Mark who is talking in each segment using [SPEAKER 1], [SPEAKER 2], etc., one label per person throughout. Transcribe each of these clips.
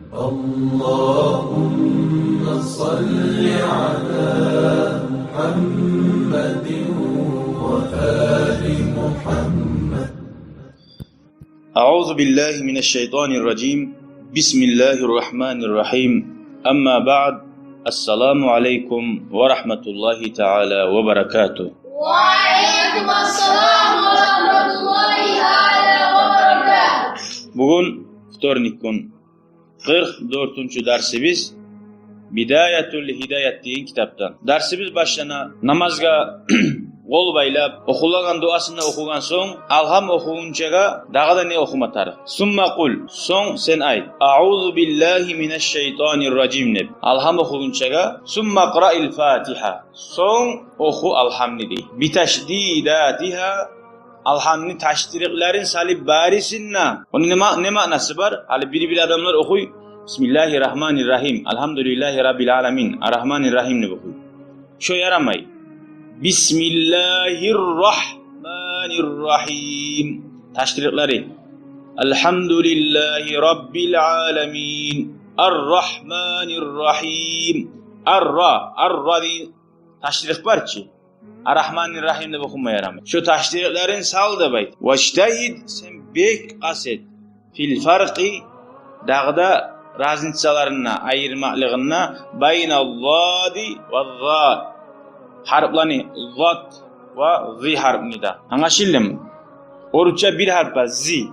[SPEAKER 1] اللهم صل على محمد وآل محمد.
[SPEAKER 2] أعوذ بالله من الشيطان الرجيم. بسم الله الرحمن الرحيم. أما بعد، السلام عليكم ورحمة الله تعالى وبركاته.
[SPEAKER 3] وعليكم السلام ورحمة الله تعالى وبركاته.
[SPEAKER 2] Bugün vtornik kun 44. dersimiz Bidayatul Hidayat deyin kitaptan. Dersimiz başlana namazga qol baylap okulan duasını okugan soň alham okugunçaga dağda ne okumatar. Summa qul, soň sen ayt. A'udzu billahi mineşşeytanirracim neb. Alham okugunçaga summa qra'il Fatiha. Soň oku alhamni dey. Bitaşdidatiha, alhamni taşdiriklerin salib barisinna. Onun ne manası var? Hali bir adamlar okuy. Bismillahirrahmanirrahim. Elhamdülillahi Rabbil alamin. Arrahmanirrahim ne okuy. Şu yaramay. Bismillahirrahmanirrahim. Taşdirikleri. Elhamdülillahi Rabbil alamin. Arrahmanirrahim. Arra di taşdirik var ki. Arrahmanirrahim de okunma yaramay. Şu taşdiriklerin sal da bayt. Vaçtahid, sen bek kaset. Fil farqi, dağda razınçalarına, ayırmaklığına baynalladi ve zat. Harflani zat ve zi harfini da. Anlaşıldı. Oruçça bir harf var, zi.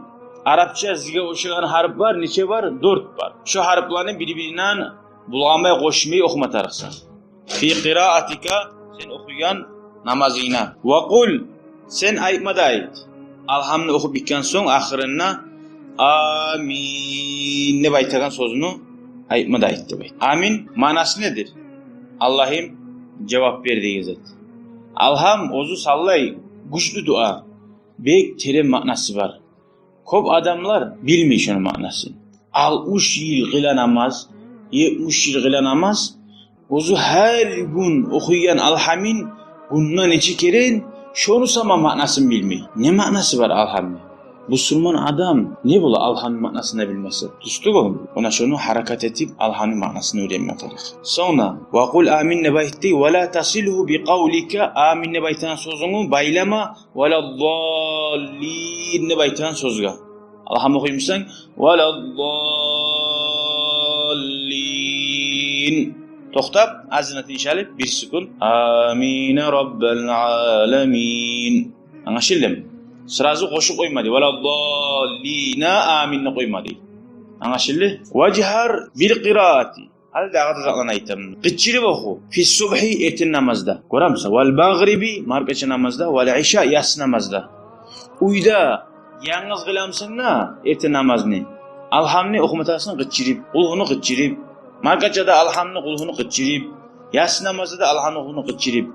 [SPEAKER 2] Arapça ziga oşugan harf var, neçe var? 4 var. Şu harflarını birbirinden bulamaya koşmayı okumatarıksan. Fi qiraatika, sen okuyan namazına. Ve kul, sen aytmada ayt. Alhamını okup bitken son ahirine amin ne baytagan sözünü aytmada ayt de bayt. Amin manası nedir? Allah'ım cevap verdiği zat. Alham ozu sallay güçlü dua. Bek terim manası var. Kop adamlar bilmiyor şunun manasını. 60 yıl kıla namaz, 70 yıl kıla namaz, ozu her gün okuyan alhamin bundan içi keren şonu sama manasını bilmiyor. Ne manası var alhamın? Müslüman adam ne bula alhanın manasını bilmesi? Düştük oğlum. Ona şunu harakat edip alhanın manasını öğrenmek gerek. Sonra وَقُلْ آمِنْ نَبَيْتِي وَلَا تَصِلْهُ بِقَوْلِكَ آمِنْ نَبَيْتَنْ sözünü baylama وَلَا الضَّالِّينَ نَبَيْتَنْ sözüge. Allah'ım okuymuşsan وَلَا الضَّالِّينَ Toxtab, azınatı inşalip bir sükun. Amine Rabbel alemin. Anlaşıldı. Sırazı koşu koymadı. Veladdallina aminne koymadı. Anlaşıldı. Vecihar bil qiraati. Hal dağı tazaklan aytam. Qıççili oku. Fi subhi etin namazda. Görür müsün? Vel mağribi markaçı namazda. Vel işa yas namazda. Uyda yalnız kılamsın na etin namazını. Alhamni okumatarsın qıççilip. Ulhunu qıççilip. Markaçada alhamni kulhunu qıççilip. Yas namazda da alhamni kulhunu qıççilip.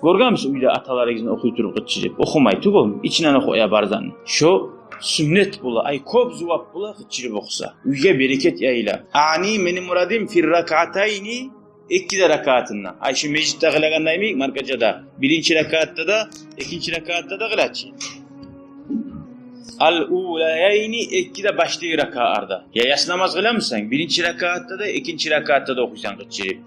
[SPEAKER 2] Görür müsün? Uyda ataları gizini okuyuturup qıççilip. Okumay tük oğlum. İçinden okuya barzan. Şu sünnet bula. Ay kop zuvap bula qıççilip okusa. Uyga bereket yayla. Ani benim muradim fir rakatayni. İki de rakatından. Ay şu meclitte kılagandayım markaçada. Birinci rakatta da, ikinci rakatta da kılaçı. Al-ulayayni iki de başlığı raka'arda. Ya yas namaz kılamsan, birinci rakatta da, ikinci rakatta da okuysan qıççilip.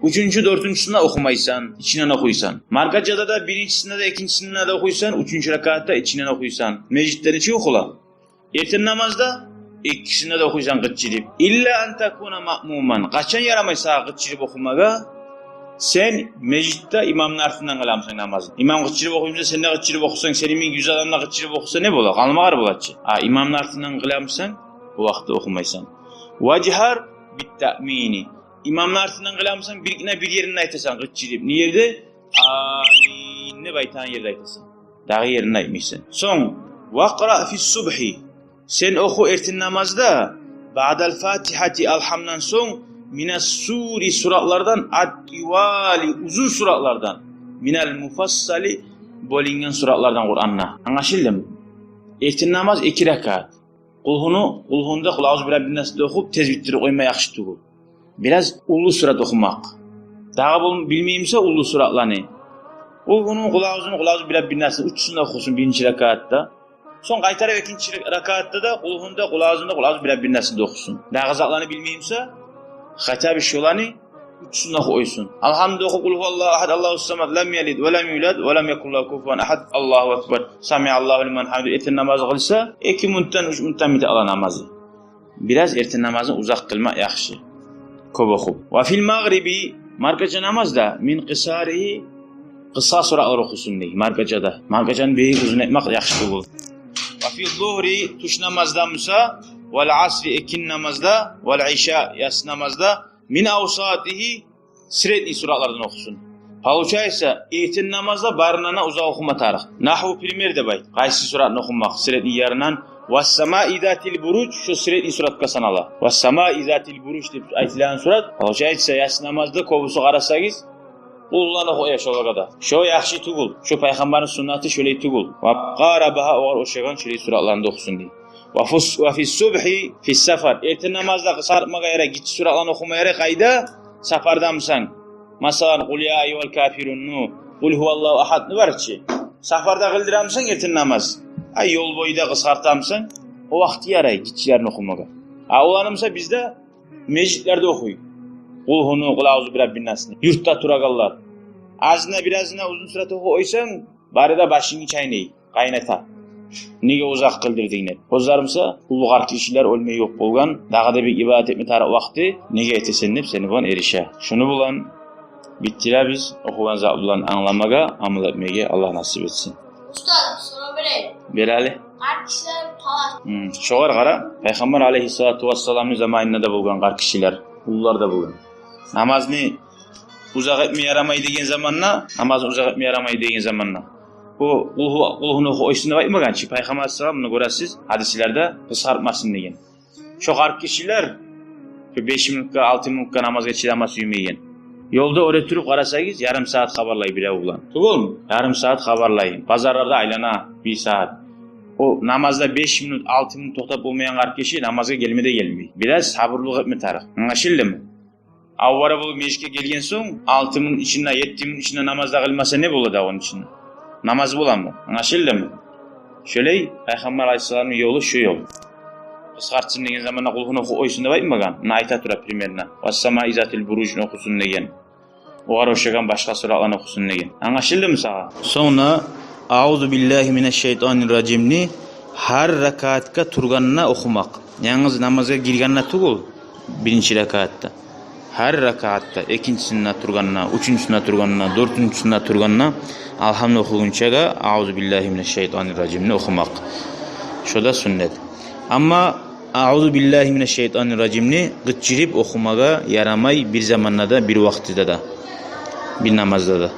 [SPEAKER 2] Üçüncü, dördüncüsünde okumaysan, içinden okuysan. Markacada da birincisinde de, ikincisinde de okuysan, üçüncü rakatta içinden okuysan. Mecitten içi okula. Erten namazda ikisinde de okuysan qıççilip. İlla en takuna ma'muman. Kaçan yaramaysa qıççilip okumaga, sen meclitte imamın artından kılamsan namazın. İmam qıççilip okuyunca sen de qıççilip okusan, senin 100 adamla qıççilip okusa ne bola? Kalmağar bulatçı. İmamın artından kılamsan, bu vakti okumaysan. Vecihar bit ta'mini. İmamın artından kılamsan bir yerine aytasan qıççilip. Ne yerde? Amin ne baytan yerde aytasan. Dağı yerine aytmışsın. Son vaqra fi subhi. Sen oku ertin namazda ba'dal fatihati alhamdan son minas suri suratlardan ad-divali uzun suratlardan minal mufassali bolingen suratlardan Kur'an'na. Anlaşıldı mı? Ertin namaz 2 rekat. Kulhunda kul auzu birabbinas'da okup tez bittirip koyma yaxşı tuğu. Biraz ulu surat okumak. Daha bilmeyimse ulu suratlarını. Kulhunu kul auzu birabbinas'da uçsunda okusun birinci rekatta. Son qaytarıp ikinci rakatta da kulhunda, kul ağzında, kul ağzı bir nesinde okusun. Daha kazaklarını bilmeyimse, hata bir şey olanı üçüne koysun. Alhamdülillah kul huvallahu ahad, Allahu samad, lem yelid ve lem yulad ve lem yekun lahu kufuven ahad. Allahu ekber. Samiallahu limen hamdu. Erten namazı kılsa 2 minutdan 3 minutdan biter ala namazı. Biraz erten namazını uzak kılmak yaxşı. Köp okup. Ve fil mağribi markaca namazda min qisarihi kısa suralar okusun diye markacada. Markacanın büyük uzun etmek yaxşı bu. Ve fil zuhri tuş namazda musa vel asri ekin namazda vel işa yas namazda min avsatihi sürekli suratlardan okusun. Paluça ise eğitim namazda barınana uzak okuma tarih. Nahu primer de bay. Qaysi suratını okumak sürekli yarınan. Vassama izatil buruç şu sürekli surat kasanala. Vassama izatil buruç deyip aytilan surat. Paluça ise yas namazda kovusu qarasagız Ulan oku yaşalıqada. Şu yaxşı tugul. Şu peygamberin sünneti şöyle tugul. Ve qarabaha o şeygan şöyle suratlarında okusun diye. Ve fi subhi fi safar. Erten namazda kısartmaga yere git suratlarını okuma yere kayda safarda mısın? Masalan kul ya eyyuhel kafirun, kul huvallahu ahad ne var ki? Safarda kıldıramsan erten namaz. Ay yol boyu da kısartamsan o vakti yere git yerini okumaga. Olanımsa bizde meclitlerde okuyor. Kulhunu, kul ağzı bir Rabbin nasını. Yurtta turagallar. Azına birazına uzun süre oku oysan, bari da başını çaynayı, kaynata. Nege uzak kıldırdığını. Ozlarımsa, uluğar kişiler ölmeyi yok bolgan, daha da bir ibadet etme tarih vakti, nege etesenip seni bulan erişe. Şunu bulan, bittiler biz, okugan bulan anlamaga, amel etmeye Allah nasip etsin.
[SPEAKER 3] Ustadım soru vereyim.
[SPEAKER 2] Belali.
[SPEAKER 3] Kar kişiler talaş.
[SPEAKER 2] Şoğar qara, Peygamber aleyhissalatu vesselam'ın zamanında da bulgan qar kişiler, ullar da bulgan. Namazını uzak etmeye yaramayı degen zamanla, namazını uzak etmeye yaramayı degen zamanla. Bu kulhunu oysunda baytmagan ki, Peygamber aleyhissalam bunu görəsiz, hadislerde kısartmasın degen. Şu qar kişiler 5 minutka, 6 minutka namazga çidamas yürümeyen. Yolda öğretirip qarasagız yarım saat haberlay bile ulan. Tugul mu? Yarım saat haberlayın. Pazarlarda aylana 1 saat. O namazda 5 minut, 6 minut toxtab olmayan qar kişi namazga gelmede gelmiyor. Biraz sabırlılık etme tarih. Anlaşıldı mı? Avvara bu meşke gelgen soň 6 minut içinde, 7 minut içinde namazda kılmasa ne boladı onun için? Namaz bulan mı? Anlaşıldı mı? Şöyle Peygamber aleyhissalam'ın yolu şu yol. Kıskartsın degen zamanda kulhunu oysun da baytmagan. Na ayta tura primerna. Vassama izatil burucunu okusun degen. Oğar oşagan başka suratlarını okusun degen. Anlaşıldı mı sağa? Sonra A'udhu billahi mineşşeytanirracimni har rakatka turganına okumak. Yalnız namaza girganına tugul birinci rakatta. Her rakatta ikincisinde turganına, üçüncüsünde turganına, dördüncüsünde turganına alhamdülillah okugunçaga A'udhu billahi mineşşeytanirracimni okumak. Şu da sünnet. Ama A'udhu billahi mineşşeytanirracimni gıçırıp okumaga yaramay bir zamanla da bir vaktide de. Bir namazda da.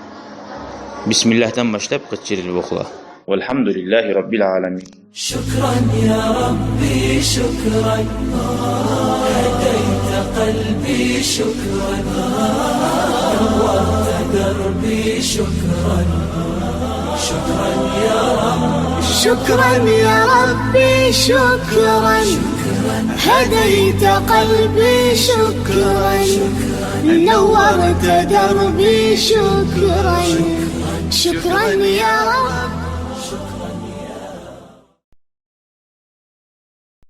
[SPEAKER 2] Bismillah'tan başlayıp gıçırıp okula. Velhamdülillahi Rabbil alemin.
[SPEAKER 1] شكرا يا ربي شكرا هديت قلبي شكرا نورت دربي شكرا شكرا يا رب
[SPEAKER 3] شكرا يا ربي شكرا هديت قلبي شكرا نورت دربي شكرا شكرا يا رب